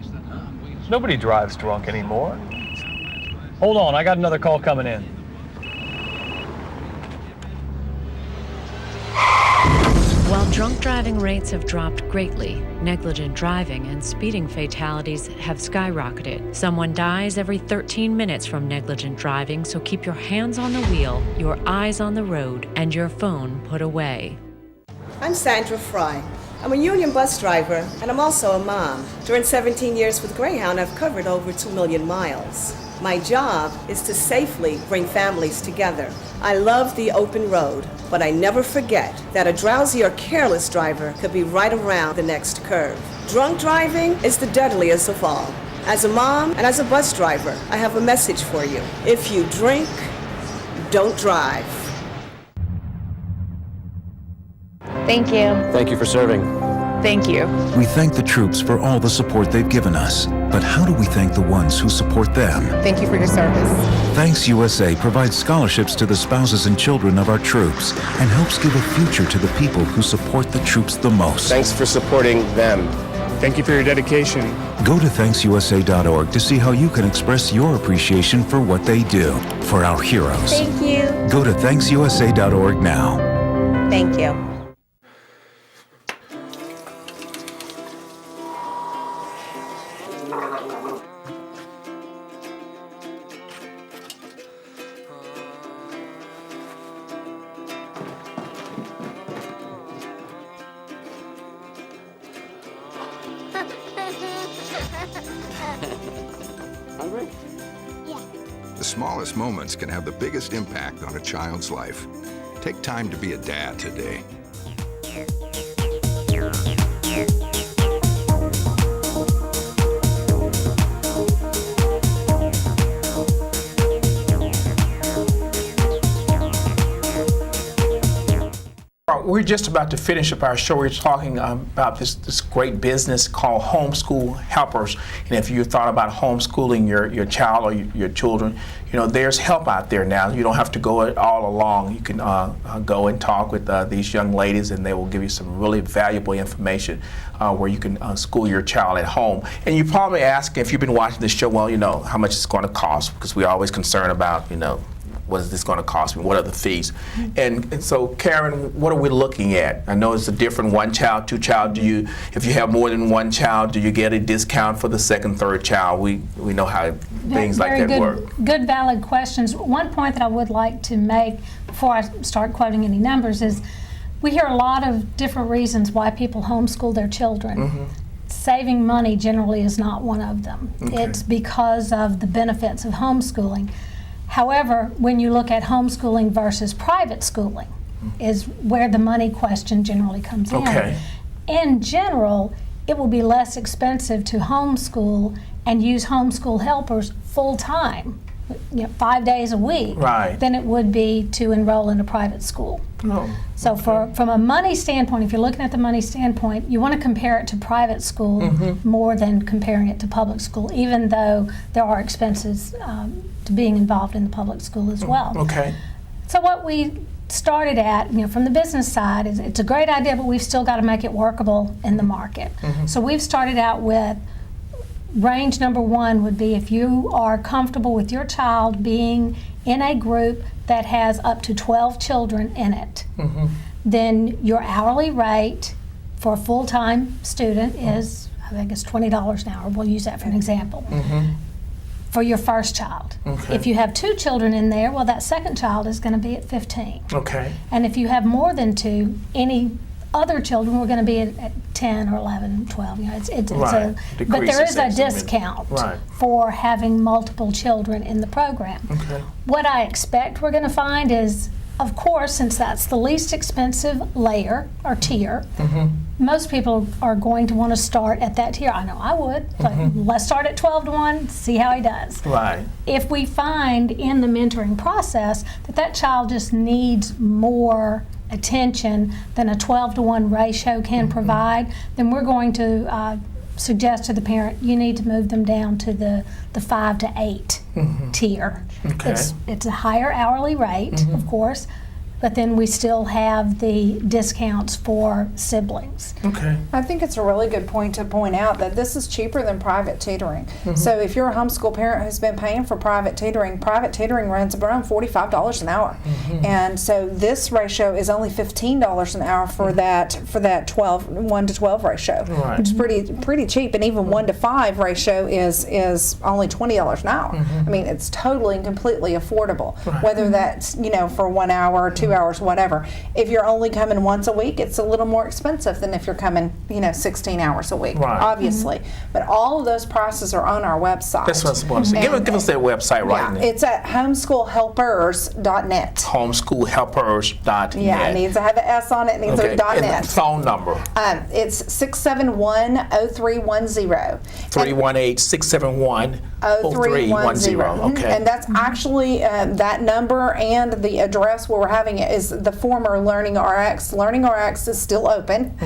Nobody drives drunk anymore. Hold on, I got another call coming in. While drunk driving rates have dropped greatly, negligent driving and speeding fatalities have skyrocketed. Someone dies every 13 minutes from negligent driving, so keep your hands on the wheel, your eyes on the road, and your phone put away. I'm Sandra Fry. I'm a union bus driver, and I'm also a mom. During 17 years with Greyhound, I've covered over 2 million miles. My job is to safely bring families together. I love the open road, but I never forget that a drowsy or careless driver could be right around the next curve. Drunk driving is the deadliest of all. As a mom and as a bus driver, I have a message for you. If you drink, don't drive. Thank you. Thank you for serving. Thank you. We thank the troops for all the support they've given us. But how do we thank the ones who support them? Thank you for your service. Thanks USA provides scholarships to the spouses and children of our troops and helps give a future to the people who support the troops the most. Thanks for supporting them. Thank you for your dedication. Go to ThanksUSA.org to see how you can express your appreciation for what they do, for our heroes. Thank you. Go to ThanksUSA.org now. Thank you. Hungry? The smallest moments can have the biggest impact on a child's life. Take time to be a dad today. We're just about to finish up our show. We're talking about this great business called HomeSchool Helpers. And if you thought about homeschooling your child or your children, you know, there's help out there now. You don't have to go it all along. You can go and talk with these young ladies, and they will give you some really valuable information where you can school your child at home. And you probably ask, if you've been watching this show, well, you know, how much it's going to cost, because we're always concerned about, you know, what is this going to cost me? What are the fees? And so, Karen, what are we looking at? I know it's a different one child, two child. If you have more than one child, do you get a discount for the second, third child? We know how things like that work. Good, valid questions. One point that I would like to make before I start quoting any numbers is we hear a lot of different reasons why people homeschool their children. Saving money generally is not one of them. It's because of the benefits of homeschooling. However, when you look at homeschooling versus private schooling is where the money question generally comes in. In general, it will be less expensive to homeschool and use homeschool helpers full-time, 5 days a week, than it would be to enroll in a private school. So from a money standpoint, if you're looking at the money standpoint, you want to compare it to private school more than comparing it to public school, even though there are expenses to being involved in the public school as well. So what we started at, from the business side, is it's a great idea, but we've still got to make it workable in the market. So we've started out with range number one would be if you are comfortable with your child being in a group that has up to 12 children in it, then your hourly rate for a full-time student is, I think it's $20 an hour. We'll use that for an example. For your first child. If you have 2 children in there, well, that second child is going to be at 15. And if you have more than 2, any other children we're going to be at 10 or 11, 12. But there is a discount for having multiple children in the program. What I expect we're going to find is, of course, since that's the least expensive layer or tier, most people are going to want to start at that tier. I know I would. But let's start at 12 to 1, see how he does. If we find in the mentoring process that child just needs more attention than a 12 to 1 ratio can provide, then we're going to suggest to the parent, you need to move them down to the 5 to 8 tier. It's a higher hourly rate, of course, but then we still have the discounts for siblings. I think it's a really good point to point out that this is cheaper than private tutoring. So if you're a homeschool parent who's been paying for private tutoring runs around $45 an hour. And so this ratio is only $15 an hour for that 1 to 12 ratio, which is pretty cheap. And even 1 to 5 ratio is only $20 an hour. I mean, it's totally and completely affordable, whether that's, for 1 hour or 2 hours, whatever. If you're only coming once a week, it's a little more expensive than if you're coming, 16 hours a week, obviously. But all of those prices are on our website. That's what I was supposed to say. Give us that website right now. It's at homeschoolhelpers.net. Homeschoolhelpers.net. Yeah, it needs to have an S on it. It needs to have a .net. And the phone number? It's 671-0310. 318-671-0310. And that's actually that number, and the address where we're having it is the former Learning RX. Learning RX is still open.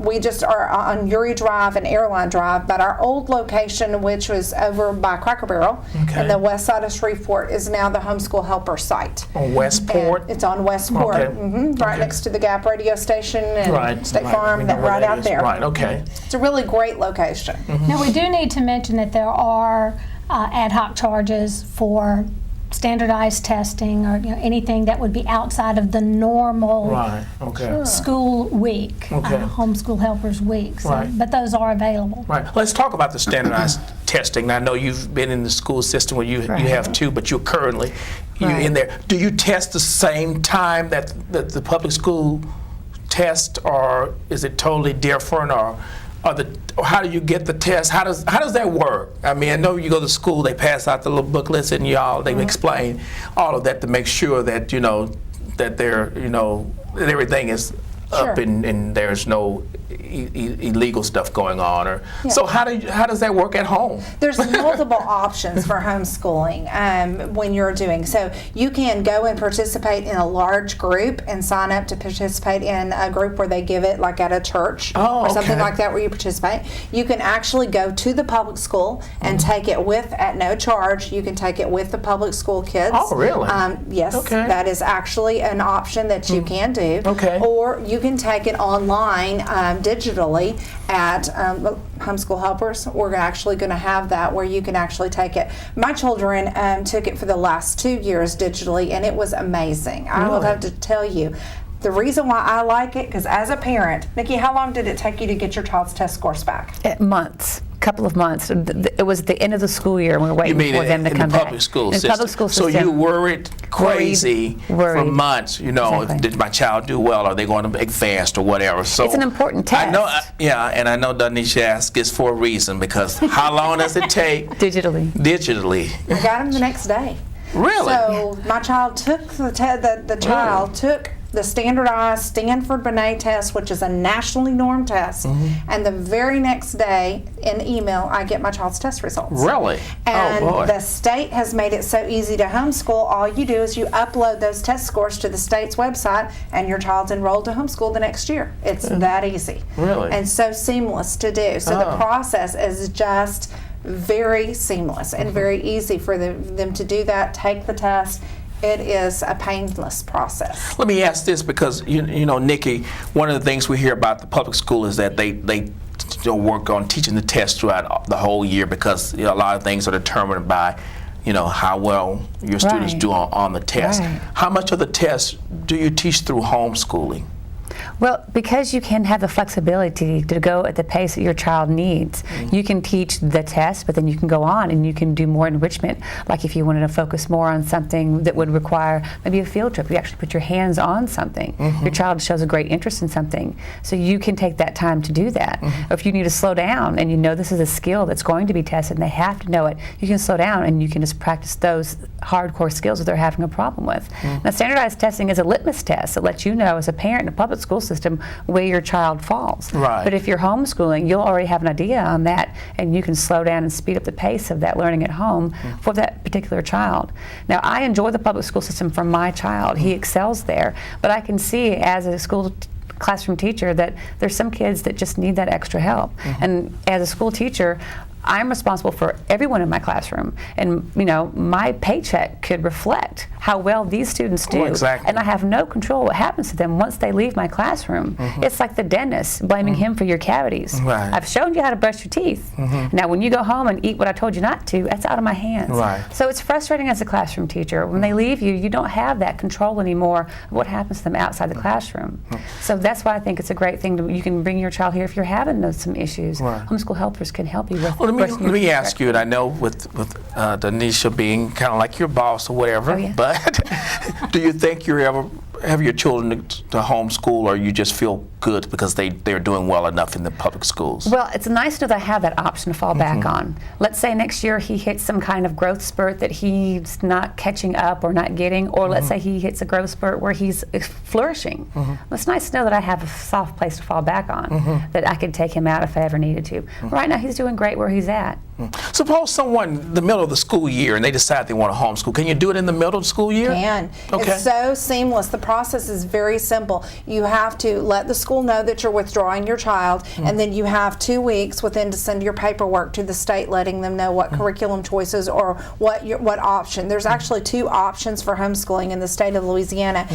We just are on Uri Drive and Airline Drive, but our old location, which was over by Cracker Barrel in the west side of Shreveport, is now the Homeschool Helper site. On Westport? And it's on Westport, right next to the Gap radio station and State Farm, right out there. It's a really great location. Now, we do need to mention that there are ad hoc charges for standardized testing or anything that would be outside of the normal school week, homeschool helpers week. So, but those are available. Let's talk about the standardized testing. Now, I know you've been in the school system where you have 2, but you're currently in there. Do you test the same time that the public school test, or is it totally different? Or how do you get the test? How does that work? I mean, I know you go to school, they pass out the little booklets and they explain all of that to make sure that that they're that everything is up and there's no illegal stuff going on. Or so how does that work at home? There's multiple options for homeschooling when you're doing so. You can go and participate in a large group and sign up to participate in a group where they give it, like at a church or something like that, where you participate. You can actually go to the public school and take it at no charge. You can take it with the public school kids. Oh, really? Yes, that is actually an option that you can do. Or you can take it online digitally at Homeschool Helpers. We're actually going to have that where you can actually take it. My children took it for the last 2 years digitally, and it was amazing. I will have to tell you, the reason why I like it, because as a parent, Nikki, how long did it take you to get your child's test scores back? Months. Couple of months. It was at the end of the school year, and we were waiting for them to come back. Public school system. So you worried crazy for months. Did my child do well? Are they going to advance or whatever? So it's an important test. I know, and I know Donesa asked is for a reason, because how long does it take? Digitally. I got them the next day. Really? So my child took took the standardized Stanford Binet test, which is a nationally normed test, and the very next day in email I get my child's test results. Really? And the state has made it so easy to homeschool. All you do is you upload those test scores to the state's website, and your child's enrolled to homeschool the next year. It's that easy. Really? And so seamless to do. So the process is just very seamless and very easy for them to do that, take the test. It is a painless process. Let me ask this, because Nikki, one of the things we hear about the public school is that they work on teaching the test throughout the whole year, because a lot of things are determined by how well your students do on the test. How much of the test do you teach through homeschooling? Well, because you can have the flexibility to go at the pace that your child needs, you can teach the test, but then you can go on and you can do more enrichment. Like if you wanted to focus more on something that would require maybe a field trip, you actually put your hands on something. Your child shows a great interest in something, so you can take that time to do that. Or if you need to slow down and this is a skill that's going to be tested and they have to know it, you can slow down and you can just practice those hardcore skills that they're having a problem with. Now, standardized testing is a litmus test that lets you know as a parent in a public school system where your child falls. But if you're homeschooling, you'll already have an idea on that, and you can slow down and speed up the pace of that learning at home for that particular child. Now, I enjoy the public school system for my child. He excels there, but I can see as a classroom teacher that there's some kids that just need that extra help. And as a school teacher, I'm responsible for everyone in my classroom, and my paycheck could reflect how well these students do. And I have no control what happens to them once they leave my classroom. It's like the dentist blaming him for your cavities. I've shown you how to brush your teeth. Now when you go home and eat what I told you not to, that's out of my hands. So it's frustrating as a classroom teacher. When they leave you, you don't have that control anymore of what happens to them outside the classroom. So that's why I think it's a great thing. You can bring your child here if you're having some issues. Homeschool Helpers can help you with. Let me ask you, and I know with Donesa being kind of like your boss or whatever, but do you think you ever have your children to homeschool, or you just feel good because they're doing well enough in the public schools? Well, it's nice to know that I have that option to fall back on. Let's say next year he hits some kind of growth spurt that he's not catching up or not getting, or let's say he hits a growth spurt where he's flourishing. It's nice to know that I have a soft place to fall back on, that I could take him out if I ever needed to. Right now he's doing great where he's at. Suppose someone in the middle of the school year and they decide they want to homeschool. Can you do it in the middle of the school year? Can. It's so seamless. The process is very simple. You have to let the school know that you're withdrawing your child, and then you have 2 weeks within to send your paperwork to the state, letting them know what curriculum choices or what option. There's actually 2 options for homeschooling in the state of Louisiana.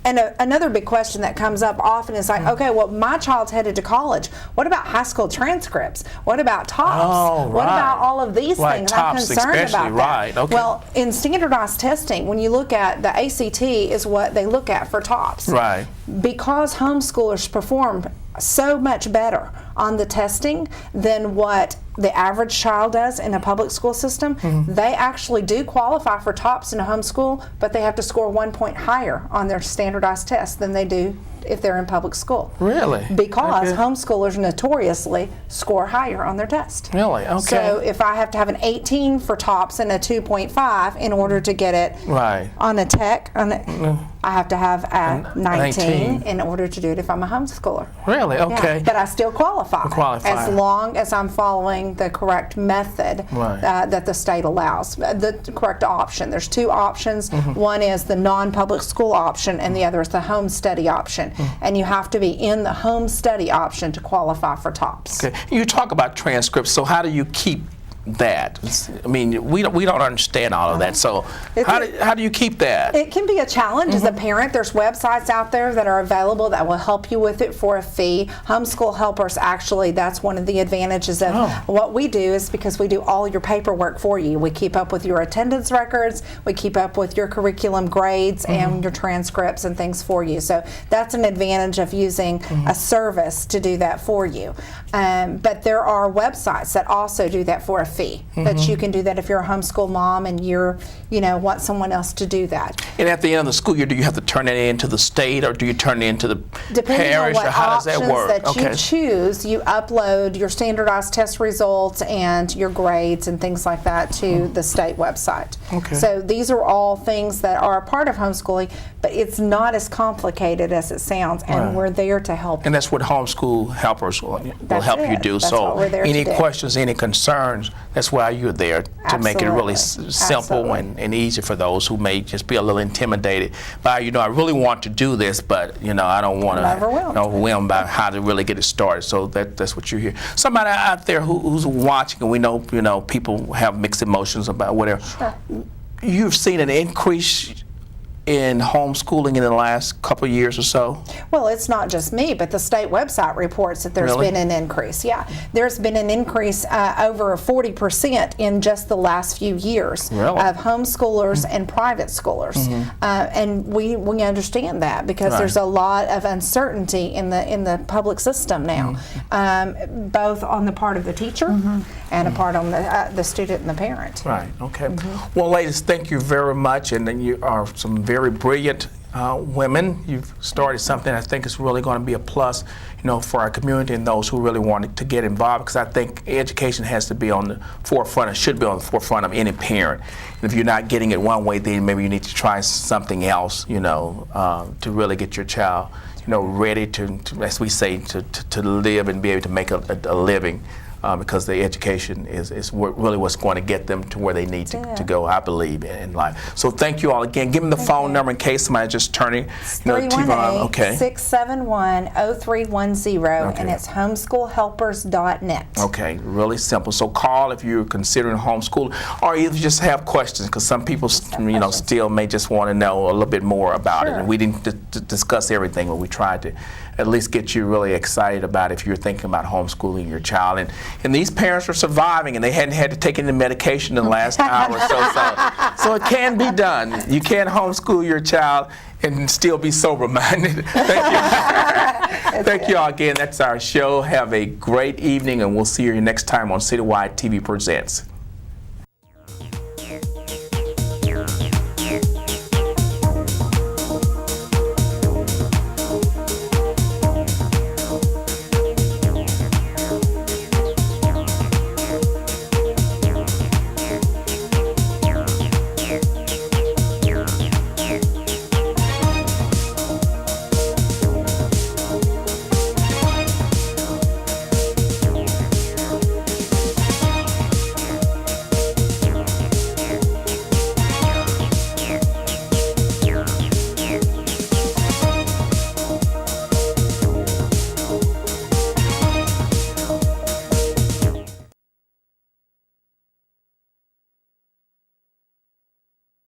And another big question that comes up often is like, okay, well, my child's headed to college. What about high school transcripts? What about TOPS? What about all of these things? I'm concerned about that. Well, in standardized testing, when you look at the ACT is what they look at for TOPS. Because homeschoolers perform so much better on the testing than what the average child does in a public school system, they actually do qualify for TOPS in a homeschool, but they have to score 1 point higher on their standardized test than they do if they're in public school. Really? Because Okay. homeschoolers notoriously score higher on their test. Really? Okay. So if I have to have an 18 for TOPS and a 2.5 in order to get it Right. on a tech, I have to have a 19 19. in order to do it if I'm a homeschooler. Really? Okay. Yeah, but I still qualify. Qualify. As long as I'm following the correct method Right. that the state allows, the correct option. There's two options. One is the non-public school option and the other is the home study option. And you have to be in the home study option to qualify for TOPS. Okay. You talk about transcripts, so how do you keep that? I mean, we don't understand all of that. So how do you keep that? It can be a challenge as a parent. There's websites out there that are available that will help you with it for a fee. Homeschool Helpers, actually, that's one of the advantages of what we do, is because we do all your paperwork for you. We keep up with your attendance records, we keep up with your curriculum grades and your transcripts and things for you. So that's an advantage of using a service to do that for you. But there are websites that also do that for a fee. That you can do that if you're a homeschool mom and you're, want someone else to do that. And at the end of the school year, do you have to turn it into the state, or do you turn it into the Depending parish, on what or how does that options work? that you choose, you upload your standardized test results and your grades and things like that to the state website. Okay. So these are all things that are a part of homeschooling, but it's not as complicated as it sounds, and Right. we're there to help. And that's what Homeschool Helpers will help you do. That's So what we're there to any do. questions, any concerns, that's why you're there, to make it really simple and easy for those who may just be a little intimidated by, I really want to do this, but I don't want to overwhelmed by how to really get it started. So that's what you hear. Somebody out there who's watching, and we know people have mixed emotions about whatever. Sure. You've seen an increase in homeschooling in the last couple of years or so? Well, it's not just me, but the state website reports that there's been an increase. Yeah, there's been an increase over 40% in just the last few years of homeschoolers and private schoolers, and we understand that because there's a lot of uncertainty in the public system now, both on the part of the teacher and a part on the student and the parent. Right. Okay. Well, ladies, thank you very much, and then you are some very brilliant women. You've started something I think is really going to be a plus, for our community and those who really want to get involved, because I think education has to be on the forefront, and should be on the forefront of any parent. And if you're not getting it one way, then maybe you need to try something else, to really get your child, ready to, as we say, to live and be able to make a living. Because the education is really what's going to get them to where they need to go, I believe, in life. So thank you all again. Give them the phone number in case somebody's just turning. 318-671-0310, and it's homeschoolhelpers.net. Okay, really simple. So call if you're considering homeschool, or if you just have questions, because some people, still may just want to know a little bit more about it. And we didn't discuss everything, but we tried to at least get you really excited about if you're thinking about homeschooling your child. And these parents are surviving, and they hadn't had to take any medication in the last hour or so it can be done. You can homeschool your child and still be sober-minded. Thank you. Thank you all again. That's our show. Have a great evening, and we'll see you next time on CityWide TV Presents.